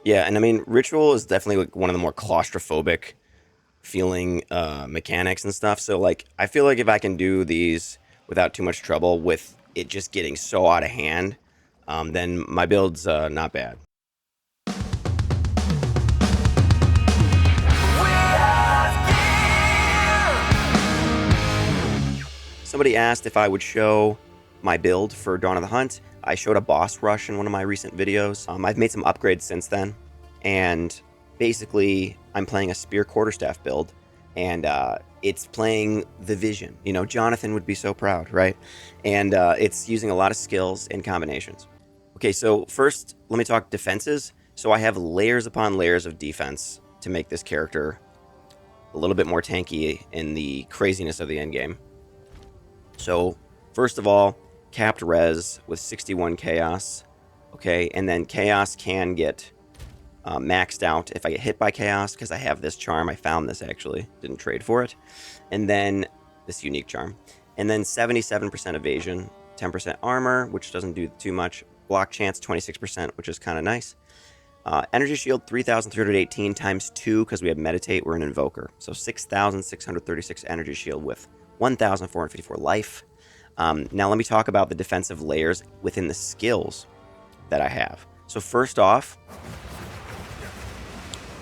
Yeah, and I mean, Ritual is definitely like one of the more claustrophobic feeling mechanics and stuff. So like, I feel like if I can do these without too much trouble, with it just getting so out of hand, then my build's not bad. Somebody asked if I would show my build for Dawn of the Hunt. I showed a boss rush in one of my recent videos. I've made some upgrades since then, and basically I'm playing a spear quarterstaff build, and it's playing the vision. You know, Jonathan would be so proud, right? And it's using a lot of skills and combinations. Okay, so first let me talk defenses. So I have layers upon layers of defense to make this character a little bit more tanky in the craziness of the endgame. So first of all, capped res with 61 chaos. Okay, and then chaos can get maxed out if I get hit by chaos, because I have this charm. I found this actually, didn't trade for it. And then this unique charm. And then 77% evasion, 10% armor, which doesn't do too much. Block chance, 26%, which is kind of nice. Energy shield, 3,318 times 2, because we have meditate, we're an invoker. So 6,636 energy shield with 1,454 life. Now let me talk about the defensive layers within the skills that I have. So first off,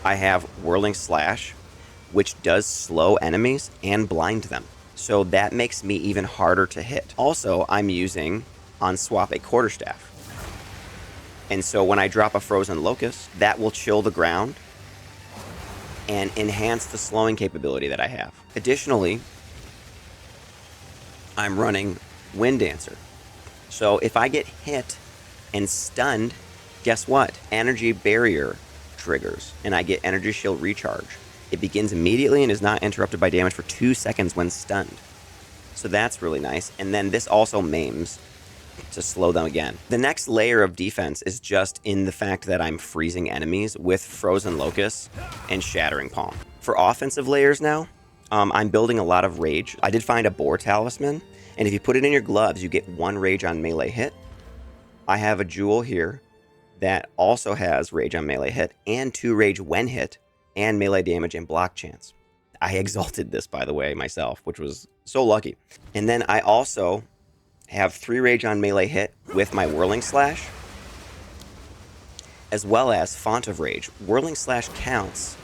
I have Whirling Slash, which does slow enemies and blind them. So that makes me even harder to hit. Also, I'm using, on swap, a quarterstaff. And so when I drop a Frozen Locust, that will chill the ground and enhance the slowing capability that I have. Additionally, I'm running Wind Dancer. So if I get hit and stunned, guess what? Energy Barrier triggers, and I get Energy Shield Recharge. It begins immediately and is not interrupted by damage for 2 seconds when stunned. So that's really nice. And then this also maims to slow them again. The next layer of defense is just in the fact that I'm freezing enemies with Frozen Locust and Shattering Palm. For offensive layers now, I'm building a lot of rage. I did find a Boar Talisman, and if you put it in your gloves, you get 1 rage on melee hit. I have a jewel here that also has rage on melee hit and 2 rage when hit and melee damage and block chance. I exalted this, by the way, myself, which was so lucky. And then I also have 3 rage on melee hit with my Whirling Slash, as well as Font of Rage. Whirling Slash counts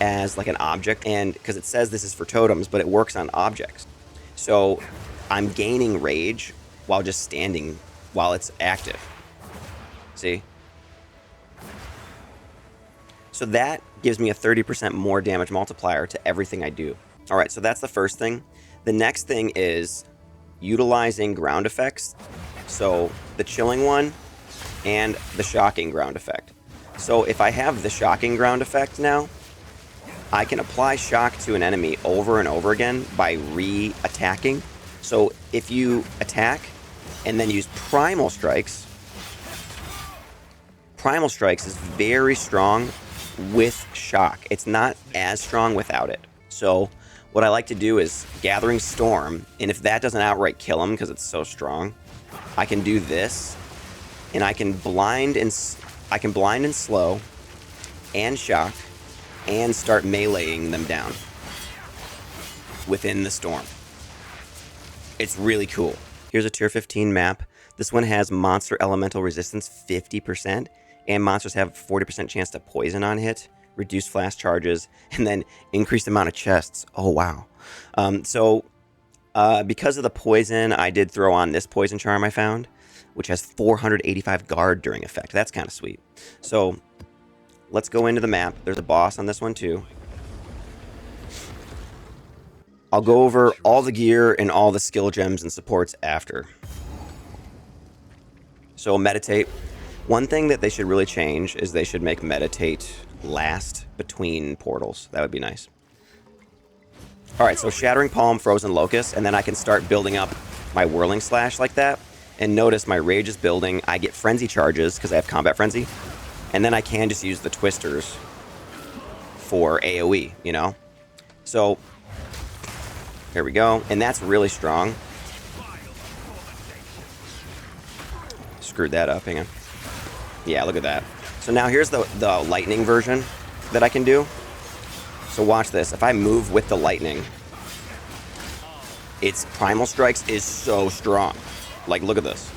as like an object, and because it says this is for totems, but it works on objects. So I'm gaining rage while just standing while it's active. See? So that gives me a 30% more damage multiplier to everything I do. All right, so that's the first thing. The next thing is utilizing ground effects. So the chilling one and the shocking ground effect. So if I have the shocking ground effect now, I can apply shock to an enemy over and over again by re-attacking. So if you attack and then use Primal Strikes is very strong with shock. It's not as strong without it. So what I like to do is Gathering Storm, and if that doesn't outright kill him because it's so strong, I can do this, and I can blind and slow and shock and start meleeing them down within the storm. It's really cool. Here's a tier 15 map. This one has monster elemental resistance 50%, and monsters have 40% chance to poison on hit, reduce flash charges, and then increased amount of chests. Oh, wow. Because of the poison, I did throw on this poison charm I found, which has 485 guard during effect. That's kind of sweet. So let's go into the map. There's a boss on this one too. I'll go over all the gear and all the skill gems and supports after. So meditate. One thing that they should really change is they should make meditate last between portals. That would be nice. All right, so Shattering Palm, Frozen Locust, and then I can start building up my Whirling Slash like that. And notice my rage is building. I get frenzy charges because I have combat frenzy. And then I can just use the twisters for AoE, you know? So here we go. And that's really strong. Screwed that up, hang on. Yeah, look at that. So now here's the lightning version that I can do. So watch this. If I move with the lightning, its Primal Strikes is so strong. Like, look at this.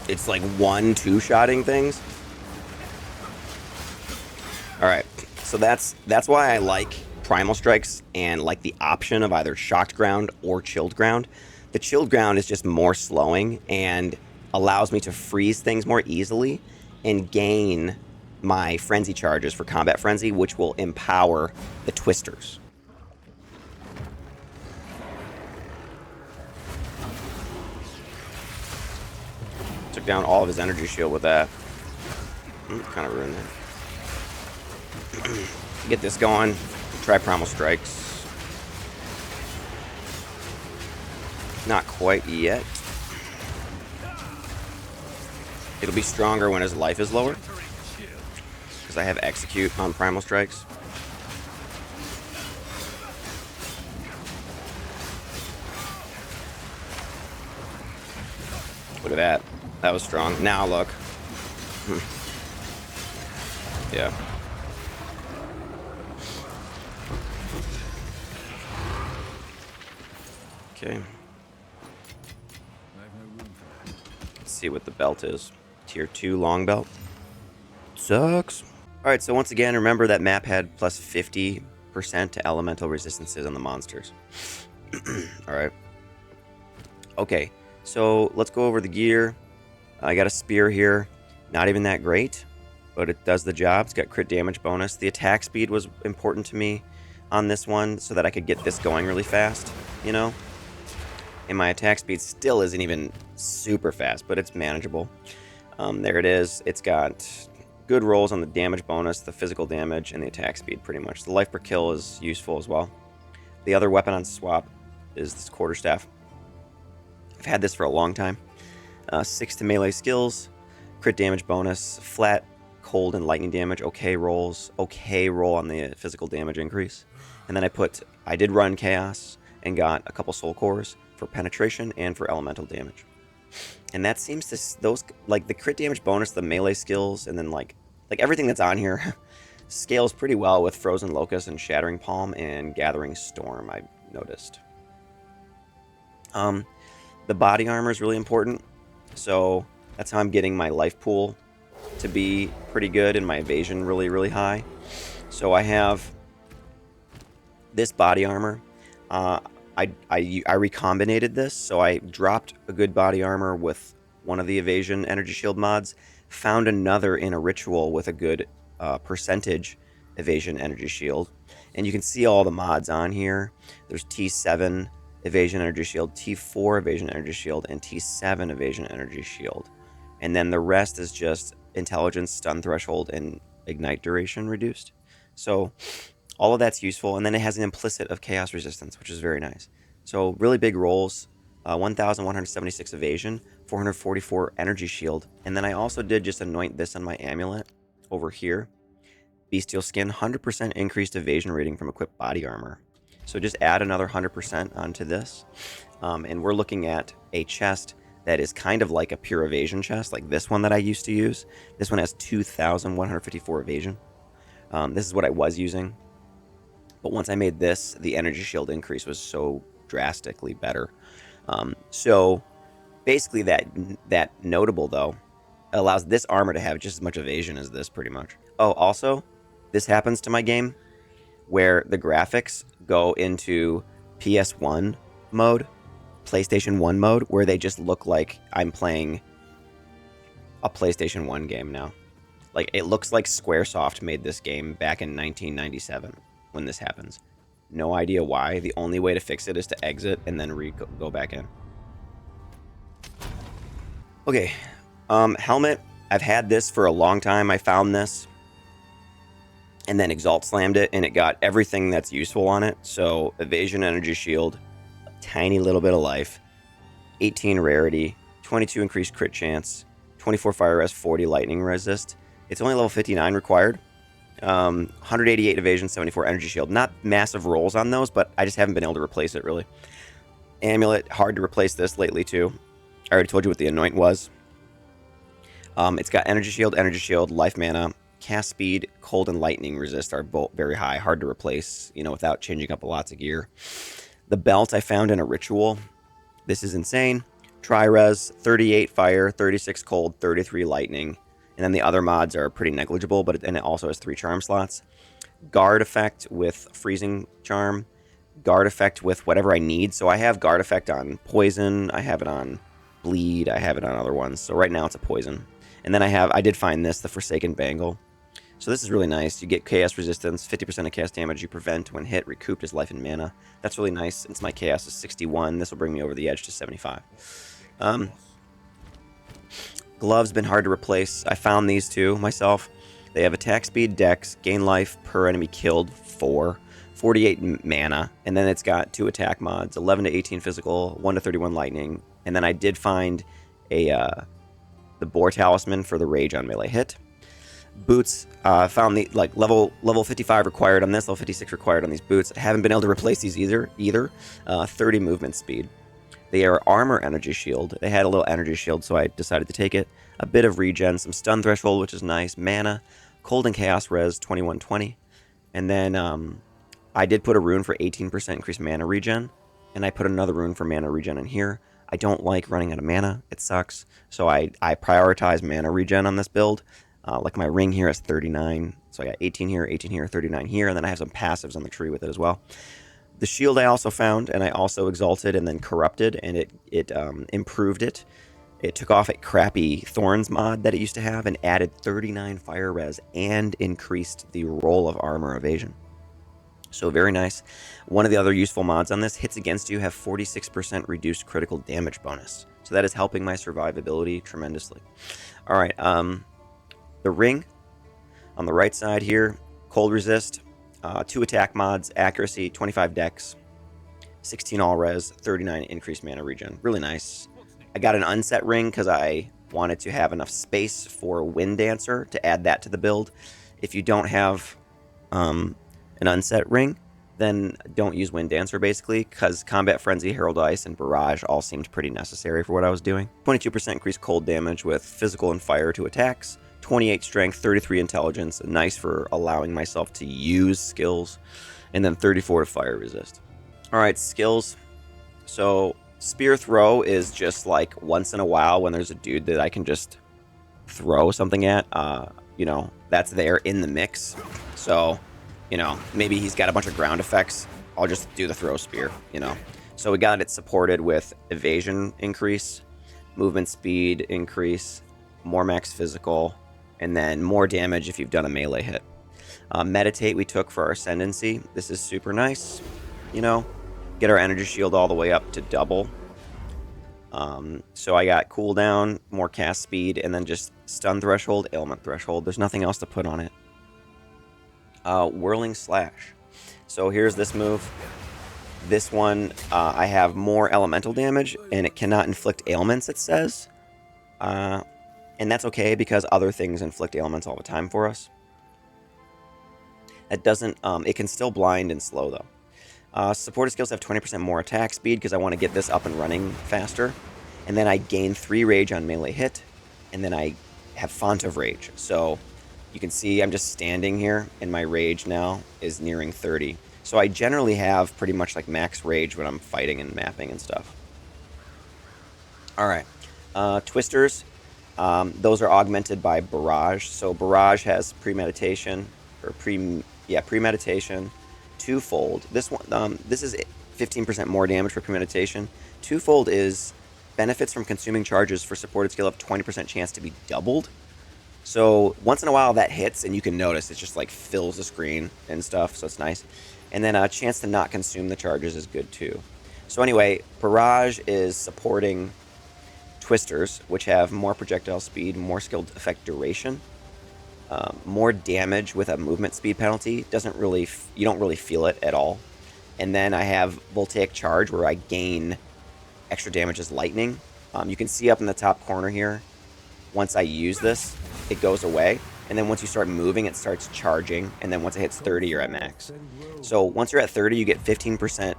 It's like 1-2-shotting things. Alright, so that's why I like Primal Strikes and like the option of either Shocked Ground or Chilled Ground. The Chilled Ground is just more slowing and allows me to freeze things more easily and gain my Frenzy charges for Combat Frenzy, which will empower the Twisters. Took down all of his energy shield with that. Kind of ruined it. Get this going. Try Primal Strikes. Not quite yet. It'll be stronger when his life is lower, because I have Execute on Primal Strikes. Look at that. That was strong. Now look. Yeah. Okay. Let's see what the belt is. Tier 2 long belt. Sucks. Alright, so once again, remember that map had plus 50% to elemental resistances on the monsters. Alright. Okay, so let's go over the gear. I got a spear here. Not even that great, but it does the job. It's got crit damage bonus. The attack speed was important to me on this one so that I could get this going really fast, you know? And my attack speed still isn't even super fast, but it's manageable. There it is. It's got good rolls on the damage bonus, the physical damage, and the attack speed pretty much. The life per kill is useful as well. The other weapon on swap is this quarterstaff. I've had this for a long time. 6 to melee skills, crit damage bonus, flat, cold, and lightning damage, okay rolls, okay roll on the physical damage increase. And then I did run chaos and got a couple soul cores for penetration and for elemental damage. And that seems to, those, like the crit damage bonus, the melee skills, and then like everything that's on here scales pretty well with Frozen Locust and Shattering Palm and Gathering Storm, I noticed. The body armor is really important. So that's how I'm getting my life pool to be pretty good and my evasion really, really high. So I have this body armor. I recombinated this, so I dropped a good body armor with one of the evasion energy shield mods, found another in a ritual with a good percentage evasion energy shield, and you can see all the mods on here. There's T7 evasion energy shield, T4 evasion energy shield, and T7 evasion energy shield. And then the rest is just intelligence, stun threshold, and ignite duration reduced. So all of that's useful. And then it has an implicit of chaos resistance, which is very nice. So really big rolls, 1,176 evasion, 444 energy shield. And then I also did just anoint this on my amulet over here. Bestial skin, 100% increased evasion rating from equipped body armor. So just add another 100% onto this. And we're looking at a chest that is kind of like a pure evasion chest, like this one that I used to use. This one has 2,154 evasion. This is what I was using. But once I made this, the energy shield increase was so drastically better. So basically that notable, though, allows this armor to have just as much evasion as this, pretty much. Oh, also, this happens to my game where the graphics go into PS1 mode, PlayStation 1 mode, where they just look like I'm playing a PlayStation 1 game now. Like, it looks like Squaresoft made this game back in 1997 when this happens. No idea why. The only way to fix it is to exit and then go back in. Okay, helmet. I've had this for a long time. I found this and then Exalt slammed it, and it got everything that's useful on it. So evasion energy shield, a tiny little bit of life, 18 rarity, 22 increased crit chance, 24 fire rest, 40 lightning resist. It's only level 59 required. 188 evasion, 74 energy shield. Not massive rolls on those, but I just haven't been able to replace it, really. Amulet, hard to replace this lately, too. I already told you what the anoint was. It's got energy shield, life mana, cast speed, cold and lightning resist are both very high, hard to replace, you know, without changing up lots of gear. The belt I found in a ritual. This is insane. Tri-res, 38 fire, 36 cold, 33 lightning. And then the other mods are pretty negligible, but and it also has 3 charm slots. Guard effect with freezing charm. Guard effect with whatever I need. So I have guard effect on poison. I have it on bleed. I have it on other ones. So right now it's a poison. And then I did find this, the Forsaken Bangle. So this is really nice. You get chaos resistance, 50% of chaos damage you prevent when hit, recouped as life and mana. That's really nice. Since my chaos is 61, this will bring me over the edge to 75. Gloves been hard to replace. I found these two myself. They have attack speed, dex, gain life per enemy killed, 4, 48 mana, and then it's got 2 attack mods, 11 to 18 physical, 1 to 31 lightning, and then I did find the Boar Talisman for the rage on melee hit. Boots, found the level 55 required on this, level 56 required on these boots. I haven't been able to replace these either. 30 movement speed. They are armor energy shield. They had a little energy shield, so I decided to take it. A bit of regen, some stun threshold, which is nice. Mana, cold and chaos res, 2120. And then I did put a rune for 18% increased mana regen, and I put another rune for mana regen in here. I don't like running out of mana. It sucks. So I prioritize mana regen on this build. Like my ring here is 39, so I got 18 here, 39 here, and then I have some passives on the tree with it as well. The shield I also found, and I also exalted and then corrupted, and it improved it. It took off a crappy Thorns mod that it used to have and added 39 fire res and increased the roll of armor evasion. So very nice. One of the other useful mods on this, hits against you have 46% reduced critical damage bonus. So that is helping my survivability tremendously. All right, the ring on the right side here, cold resist, 2 attack mods, accuracy, 25 dex, 16 all res, 39 increased mana regen. Really nice. I got an unset ring because I wanted to have enough space for Wind Dancer to add that to the build. If you don't have an unset ring, then don't use Wind Dancer basically, because Combat Frenzy, Herald Ice, and Barrage all seemed pretty necessary for what I was doing. 22% increased cold damage with physical and fire to attacks. 28 strength, 33 intelligence, nice for allowing myself to use skills, and then 34 to fire resist. All right, skills. So spear throw is just like once in a while when there's a dude that I can just throw something at, you know, that's there in the mix. So, you know, maybe he's got a bunch of ground effects. I'll just do the throw spear, you know. So we got it supported with evasion increase, movement speed increase, more max physical, and then more damage if you've done a melee hit. Meditate we took for our ascendancy. This is super nice, you know. Get our energy shield all the way up to double. So I got cooldown, more cast speed, and then just stun threshold, ailment threshold. There's nothing else to put on it. Whirling slash. So here's this move. This one, I have more elemental damage, and it cannot inflict ailments, it says. And that's okay because other things inflict ailments all the time for us. It doesn't, it can still blind and slow though. Supported skills have 20% more attack speed because I want to get this up and running faster. And then I gain 3 rage on melee hit, and then I have Font of Rage. So you can see I'm just standing here, and my rage now is nearing 30. So I generally have pretty much like max rage when I'm fighting and mapping and stuff. Alright, Twisters. Those are augmented by Barrage. So Barrage has premeditation, or premeditation, twofold. This one, this is 15% more damage for premeditation. Twofold is benefits from consuming charges for supported skill of 20% chance to be doubled. So once in a while that hits, and you can notice it just like fills the screen and stuff, so it's nice. And then a chance to not consume the charges is good too. So anyway, Barrage is supporting Twisters, which have more projectile speed, more skilled effect duration, more damage with a movement speed penalty. You don't really feel it at all. And then I have Voltaic Charge, where I gain extra damage as lightning. You can see up in the top corner here, once I use this, it goes away. And then once you start moving, it starts charging. And then once it hits 30, you're at max. So once you're at 30, you get 15%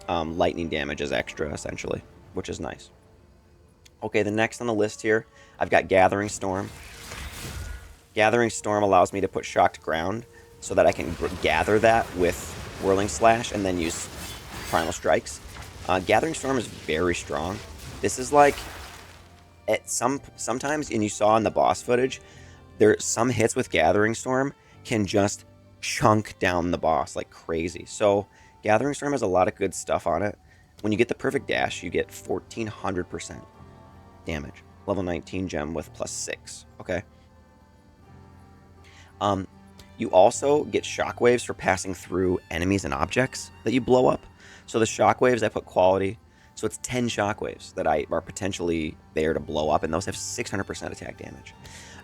lightning damage as extra, essentially, which is nice. Okay, the next on the list here, I've got Gathering Storm. Gathering Storm allows me to put Shocked Ground so that I can gather that with Whirling Slash and then use Primal Strikes. Gathering Storm is very strong. This is like, sometimes, and you saw in the boss footage, some hits with Gathering Storm can just chunk down the boss like crazy. So Gathering Storm has a lot of good stuff on it. When you get the perfect dash, you get 1400% damage. Level 19 gem with +6. Okay. You also get shockwaves for passing through enemies and objects that you blow up. So the shockwaves, I put quality. So it's 10 shockwaves that are potentially there to blow up, and those have 600% attack damage.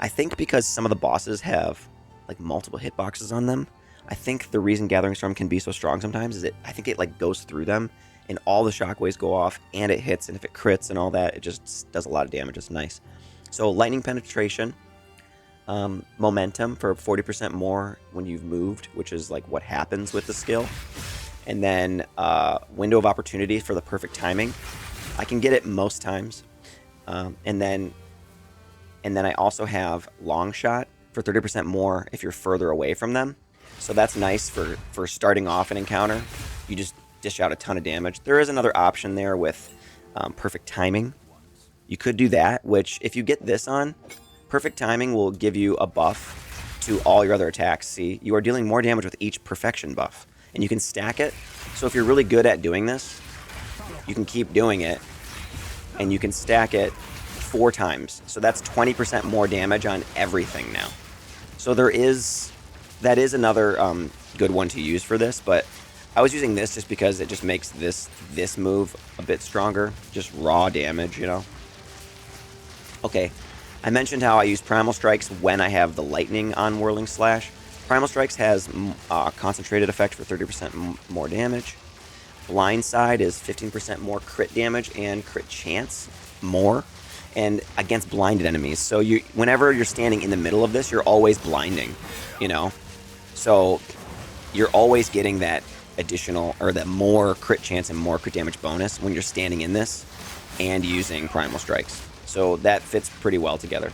I think because some of the bosses have like multiple hitboxes on them, I think the reason Gathering Storm can be so strong sometimes is I think it like goes through them, and all the shockwaves go off, and it hits, and if it crits and all that, it just does a lot of damage. It's nice. So lightning penetration. Momentum for 40% more when you've moved, which is like what happens with the skill. And then window of opportunity for the perfect timing. I can get it most times. And then I also have long shot for 30% more if you're further away from them. So that's nice for starting off an encounter. You just dish out a ton of damage. There is another option there with perfect timing. You could do that, which if you get this on, perfect timing will give you a buff to all your other attacks. See, you are dealing more damage with each perfection buff, and you can stack it. So if you're really good at doing this, you can keep doing it, and you can stack it 4 times. So that's 20% more damage on everything now. So that is another good one to use for this, but I was using this just because it just makes this move a bit stronger, just raw damage, you know. Okay. I mentioned how I use Primal Strikes when I have the Lightning on Whirling Slash. Primal Strikes has concentrated effect for 30% more damage. Blindside is 15% more crit damage and crit chance more, and against blinded enemies. So whenever you're standing in the middle of this, you're always blinding, you know? So you're always getting that additional, or that more crit chance and more crit damage bonus when you're standing in this and using Primal Strikes. So that fits pretty well together.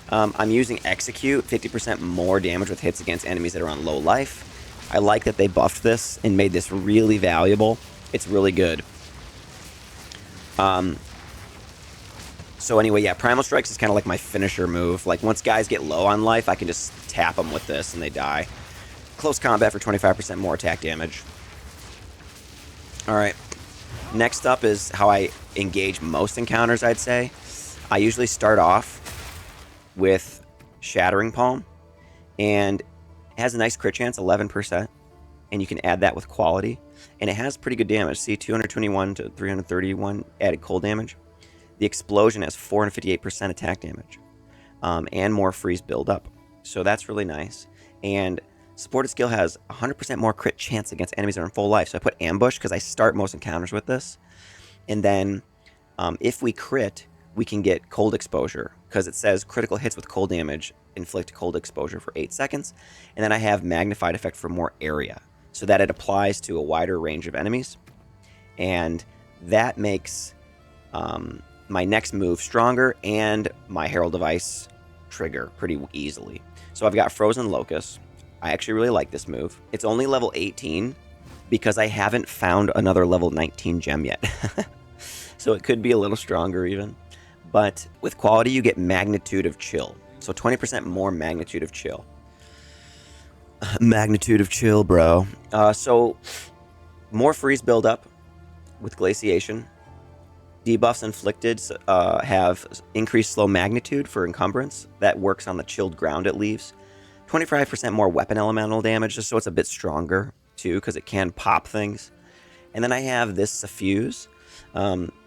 I'm using Execute, 50% more damage with hits against enemies that are on low life. I like that they buffed this and made this really valuable. It's really good. So anyway, yeah, Primal Strikes is kind of like my finisher move. Like once guys get low on life, I can just tap them with this and they die. Close combat for 25% more attack damage. Alright. Next up is how I engage most encounters, I'd say. I usually start off with Shattering Palm, and it has a nice crit chance, 11%, and you can add that with quality, and it has pretty good damage. See, 221 to 331 added cold damage. The Explosion has 458% attack damage, and more freeze buildup, so that's really nice. And supported skill has 100% more crit chance against enemies that are in full life, so I put Ambush because I start most encounters with this, and then if we crit, we can get cold exposure because it says critical hits with cold damage inflict cold exposure for 8 seconds. And then I have magnified effect for more area so that it applies to a wider range of enemies. And that makes my next move stronger and my Herald Device trigger pretty easily. So I've got Frozen Locust. I actually really like this move. It's only level 18 because I haven't found another level 19 gem yet. So it could be a little stronger even. But with quality, you get Magnitude of Chill. So 20% more Magnitude of Chill. Magnitude of Chill, bro. So more freeze buildup with Glaciation. Debuffs inflicted have increased slow magnitude for encumbrance. That works on the chilled ground it leaves. 25% more weapon elemental damage, just so it's a bit stronger, too, because it can pop things. And then I have this Suffuse.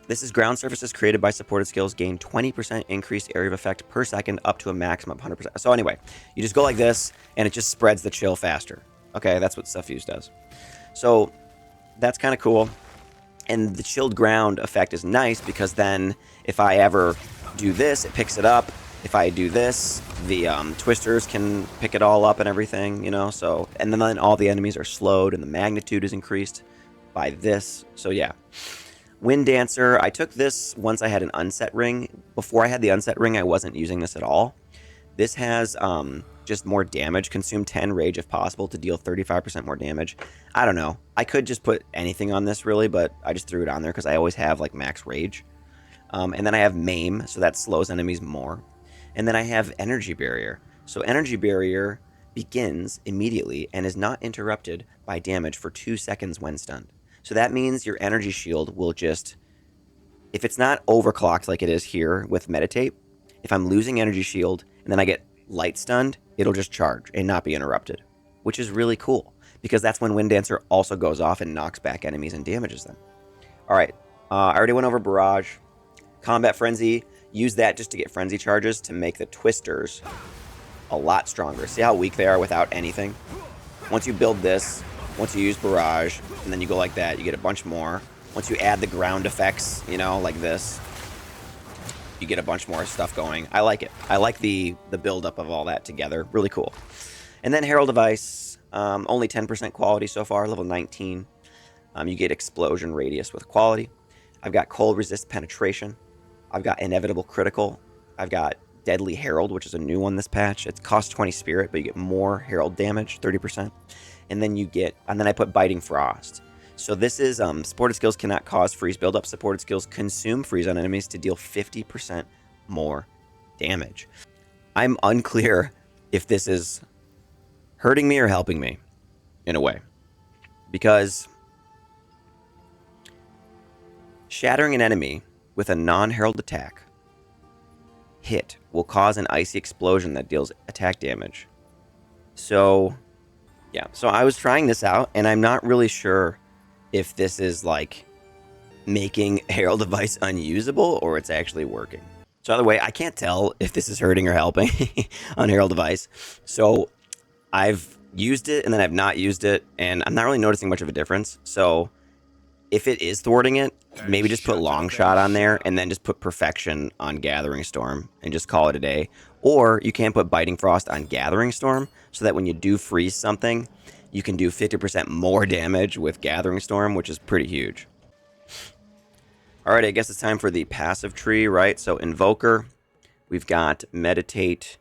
This is ground surfaces created by supported skills gain 20% increased area of effect per second up to a maximum of 100%. So anyway, you just go like this, and it just spreads the chill faster. Okay, that's what Suffuse does. So that's kind of cool. And the chilled ground effect is nice because then if I ever do this, it picks it up. If I do this, the twisters can pick it all up and everything, you know. So, and then all the enemies are slowed and the magnitude is increased by this. So yeah. Wind Dancer, I took this once I had an unset ring. Before I had the unset ring, I wasn't using this at all. This has just more damage. Consume 10 rage if possible to deal 35% more damage. I don't know. I could just put anything on this really, but I just threw it on there because I always have like max rage. And then I have Maim, so that slows enemies more. And then I have Energy Barrier. So Energy Barrier begins immediately and is not interrupted by damage for 2 seconds when stunned. So that means your energy shield will just, if it's not overclocked like it is here with Meditate, if I'm losing energy shield and then I get light stunned, it'll just charge and not be interrupted, which is really cool because that's when Wind Dancer also goes off and knocks back enemies and damages them. All right, I already went over Barrage. Combat Frenzy, use that just to get frenzy charges to make the twisters a lot stronger. See how weak they are without anything? Once you build this, once you use Barrage, and then you go like that, you get a bunch more. Once you add the ground effects, you know, like this, you get a bunch more stuff going. I like it. I like the buildup of all that together. Really cool. And then Herald of Ice, only 10% quality so far, level 19. You get Explosion Radius with quality. I've got Cold Resist Penetration. I've got Inevitable Critical. I've got Deadly Herald, which is a new one this patch. It costs 20 Spirit, but you get more Herald damage, 30%. And then you get, and then I put Biting Frost. So this is, supported skills cannot cause freeze buildup. Supported skills consume freeze on enemies to deal 50% more damage. I'm unclear if this is hurting me or helping me, in a way. Because shattering an enemy with a non-herald attack hit will cause an icy explosion that deals attack damage. So, yeah. So I was trying this out, and I'm not really sure if this is, like, making Herald of Ice unusable or it's actually working. So either way, I can't tell if this is hurting or helping on Herald of Ice. So I've used it, and then I've not used it, and I'm not really noticing much of a difference. So if it is thwarting it, maybe just put Long Shot on there and then just put Perfection on Gathering Storm and just call it a day. Or you can put Biting Frost on Gathering Storm so that when you do freeze something, you can do 50% more damage with Gathering Storm, which is pretty huge. Alright, I guess it's time for the passive tree, right? So Invoker, we've got Meditate,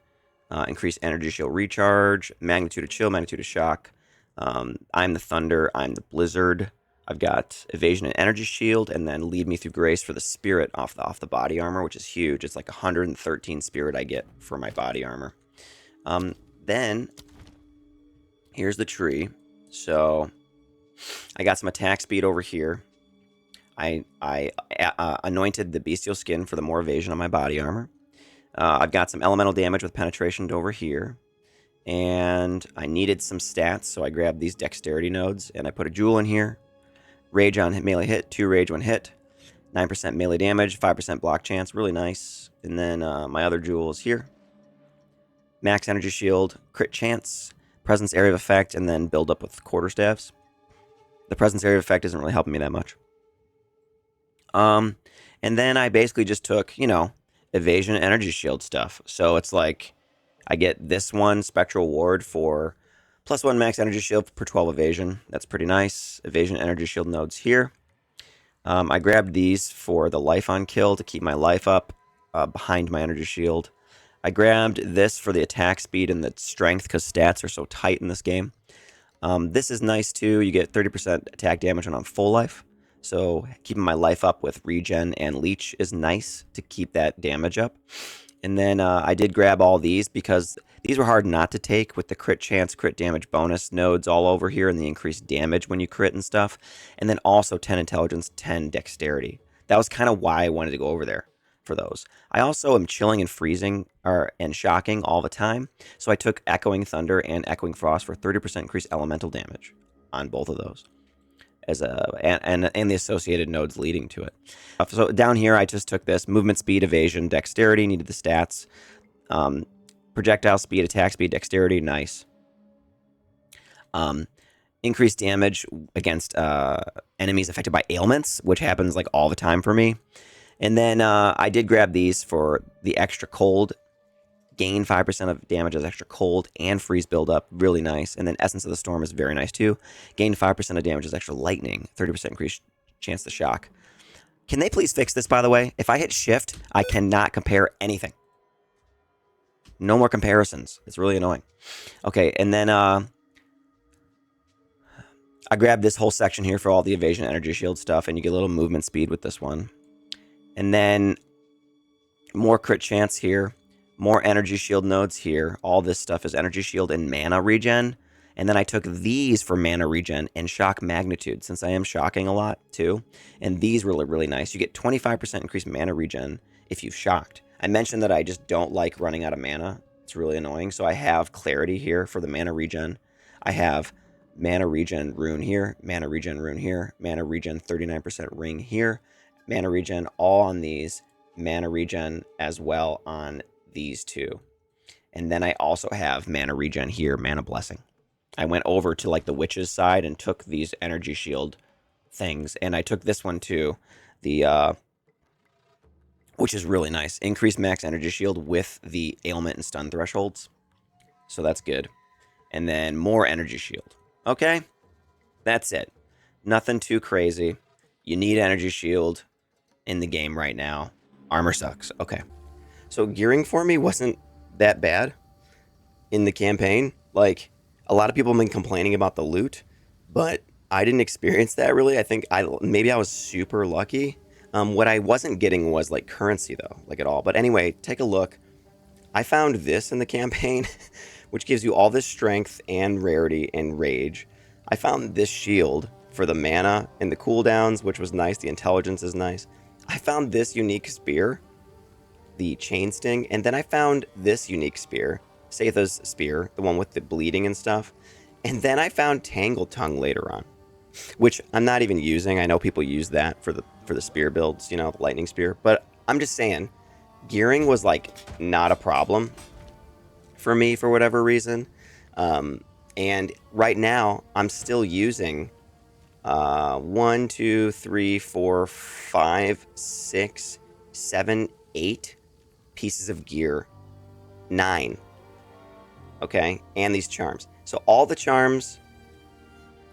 Increase Energy Shield Recharge, Magnitude of Chill, Magnitude of Shock. I'm the Thunder, I'm the Blizzard. I've got Evasion and Energy Shield, and then Lead Me Through Grace for the Spirit off the body armor, which is huge. It's like 113 Spirit I get for my body armor. Then, here's the tree. So, I got some attack speed over here. I anointed the Bestial Skin for the more evasion on my body armor. I've got some elemental damage with penetration over here. And I needed some stats, so I grabbed these dexterity nodes, and I put a jewel in here. Rage on melee hit, 2 rage when hit, 9% melee damage, 5% block chance, really nice. And then my other jewel is here. Max energy shield, crit chance, presence area of effect, and then build up with quarterstaffs. The presence area of effect isn't really helping me that much. And then I basically just took, you know, evasion energy shield stuff. So it's like I get this one, Spectral Ward, for +1 max energy shield per 12 evasion. That's pretty nice. Evasion energy shield nodes here. I grabbed these for the life on kill to keep my life up behind my energy shield. I grabbed this for the attack speed and the strength because stats are so tight in this game. This is nice too. You get 30% attack damage when I'm full life. So keeping my life up with regen and leech is nice to keep that damage up. And then I did grab all these because these were hard not to take with the crit chance, crit damage bonus nodes all over here and the increased damage when you crit and stuff. And then also 10 intelligence, 10 dexterity. That was kind of why I wanted to go over there for those. I also am chilling and freezing and shocking all the time. So I took Echoing Thunder and Echoing Frost for 30% increased elemental damage on both of those. As and the associated nodes leading to it. So down here, I just took this movement speed, evasion, dexterity, needed the stats. Projectile speed, attack speed, dexterity, nice. Increased damage against enemies affected by ailments, which happens like all the time for me. And then I did grab these for the extra cold. Gain 5% of damage as extra cold and freeze buildup, really nice. And then Essence of the Storm is very nice too. Gain 5% of damage as extra lightning, 30% increased chance to shock. Can they please fix this, by the way? If I hit shift, I cannot compare anything. No more comparisons. It's really annoying. Okay, and then I grabbed this whole section here for all the evasion energy shield stuff, and you get a little movement speed with this one. And then more crit chance here, more energy shield nodes here. All this stuff is energy shield and mana regen. And then I took these for mana regen and shock magnitude, since I am shocking a lot too. And these were really nice. You get 25% increased mana regen if you've shocked. I mentioned that I just don't like running out of mana. It's really annoying. So I have clarity here for the mana regen. I have mana regen rune here, mana regen rune here, mana regen 39% ring here, mana regen all on these, mana regen as well on these two. And then I also have mana regen here, mana blessing. I went over to like the witch's side and took these energy shield things, and I took this one too, the which is really nice. Increased max energy shield with the ailment and stun thresholds. So that's good. And then more energy shield. Okay? That's it. Nothing too crazy. You need energy shield in the game right now. Armor sucks. Okay. So gearing for me wasn't that bad in the campaign. Like, a lot of people have been complaining about the loot, but I didn't experience that really. I think maybe I was super lucky. What I wasn't getting was like currency though, like at all. But anyway, take a look. I found this in the campaign, which gives you all this strength and rarity and rage. I found this shield for the mana and the cooldowns, which was nice. The intelligence is nice. I found this unique spear, the chain sting, and then I found this unique spear, Setha's spear, the one with the bleeding and stuff. And then I found Tangle Tongue later on, which I'm not even using. I know people use that for the spear builds, you know, the lightning spear. But I'm just saying, gearing was like not a problem for me for whatever reason. And right now I'm still using 1, 2, 3, 4, 5, 6, 7, 8 pieces of gear. 9. Okay, and these charms. So all the charms,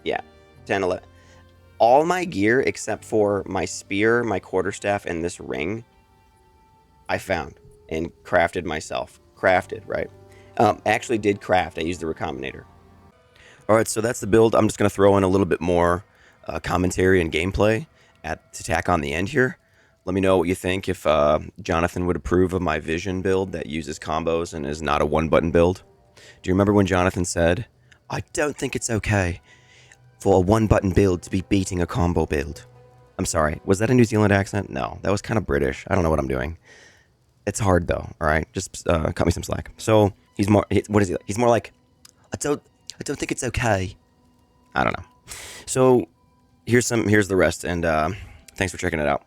yeah, 10, 11. All my gear except for my spear, my quarterstaff, and this ring, I found and crafted myself. Crafted, right? Actually did craft. I used the Recombinator. All right, so that's the build. I'm just going to throw in a little bit more commentary and gameplay to tack on the end here. Let me know what you think, if Jonathan would approve of my vision build that uses combos and is not a one-button build. Do you remember when Jonathan said, I don't think it's okay for a one-button build to be beating a combo build? I'm sorry, was that a New Zealand accent? No, that was kind of British. I don't know what I'm doing. It's hard, though, all right? Just cut me some slack. So, he's more, what is he like? He's more like, I don't think it's okay. I don't know. So, here's the rest, and thanks for checking it out.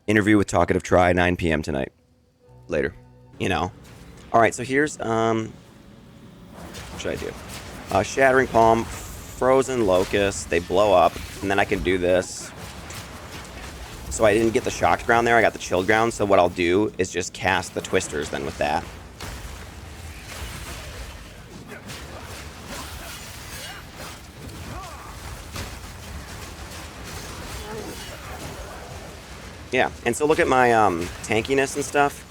Interview with Talkative Try, 9 p.m. tonight. Later. You know. All right, so here's, what should I do? Shattering Palm, Frozen Locust, they blow up, and then I can do this. So I didn't get the shocked ground there, I got the chilled ground, so what I'll do is just cast the twisters then with that. Yeah, and so look at my tankiness and stuff.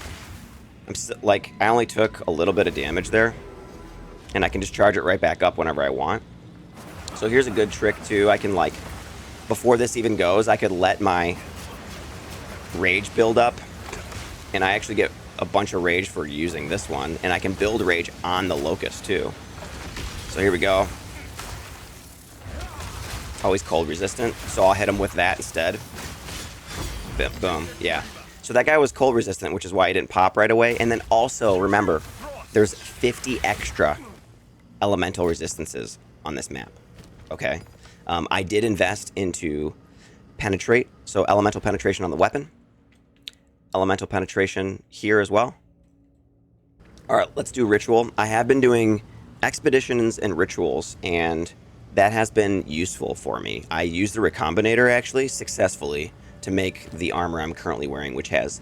I only took a little bit of damage there, and I can just charge it right back up whenever I want. So here's a good trick too. I can, like, before this even goes, I could let my rage build up, and I actually get a bunch of rage for using this one, and I can build rage on the locust too. So here we go. Oh, he's cold resistant, so I'll hit him with that instead. Boom, yeah. So that guy was cold resistant, which is why he didn't pop right away. And then also, remember, there's 50 extra elemental resistances on this map, okay? I did invest into penetrate, so elemental penetration on the weapon. Elemental penetration here as well. All right, let's do ritual. I have been doing expeditions and rituals, and that has been useful for me. I used the Recombinator, actually, successfully to make the armor I'm currently wearing, which has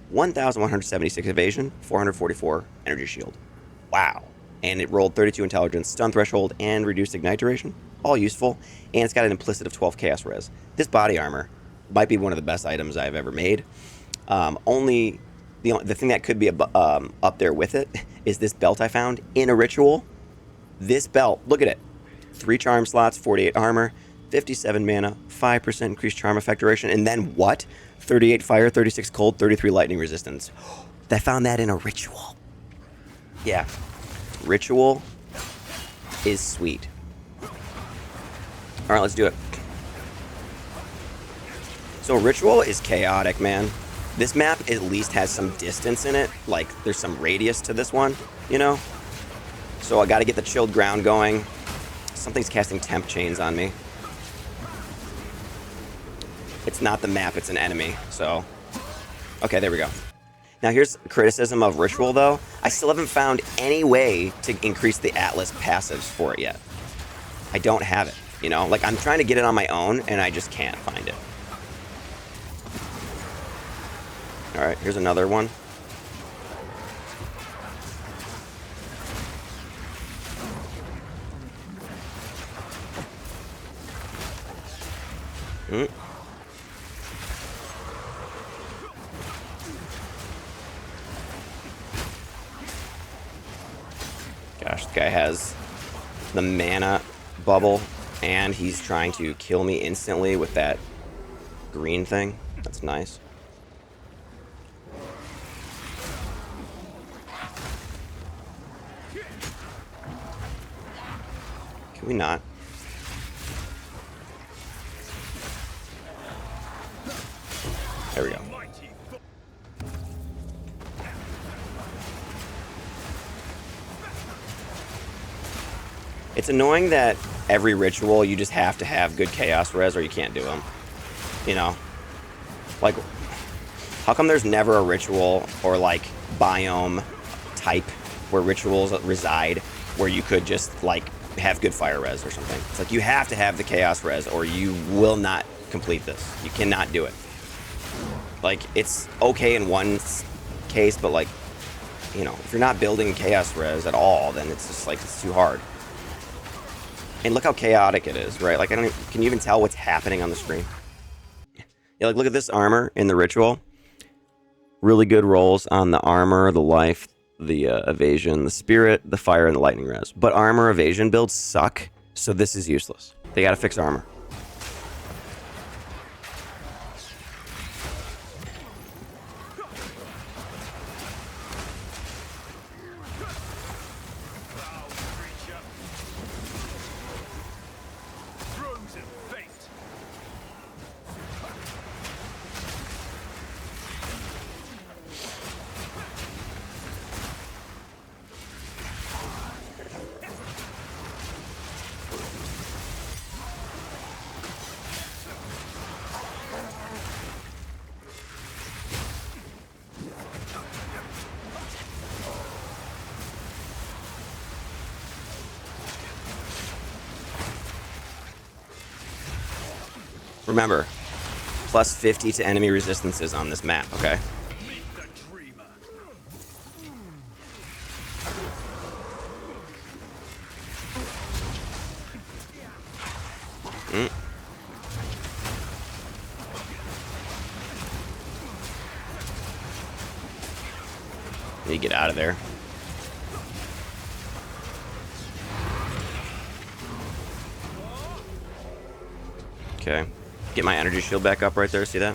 1,176 evasion, 444 energy shield. Wow. And it rolled 32 intelligence, stun threshold, and reduced ignite duration. All useful. And it's got an implicit of 12 chaos res. This body armor might be one of the best items I've ever made. Only the thing that could be up there with it is this belt I found in a ritual. This belt, look at it. 3 charm slots, 48 armor, 57 mana, 5% increased charm effect duration, and then what? 38 fire, 36 cold, 33 lightning resistance. I found that in a ritual. Yeah. Ritual is sweet. Alright, let's do it. So ritual is chaotic, man. This map at least has some distance in it. Like, there's some radius to this one, you know? So I gotta get the chilled ground going. Something's casting temp chains on me. It's not the map, it's an enemy, so... Okay, there we go. Now here's criticism of ritual, though. I still haven't found any way to increase the Atlas passives for it yet. I don't have it, you know? Like, I'm trying to get it on my own, and I just can't find it. Alright, here's another one. Gosh, this guy has the mana bubble, and he's trying to kill me instantly with that green thing. That's nice. Can we not? There we go. It's annoying that every ritual you just have to have good chaos res or you can't do them. You know? Like, how come there's never a ritual or like biome type where rituals reside where you could just like have good fire res or something? It's like you have to have the chaos res or you will not complete this. You cannot do it. Like, it's okay in one case, but like, you know, if you're not building chaos res at all, then it's just like, it's too hard. And look how chaotic it is, right? Like, I don't even, can you even tell what's happening on the screen? Yeah, like, look at this armor in the ritual. Really good rolls on the armor, the life, the evasion, the spirit, the fire, and the lightning res. But armor evasion builds suck, so this is useless. They gotta fix armor. Remember, plus 50 to enemy resistances on this map, okay? Need to get out of there. Okay. Get my energy shield back up right there, see that?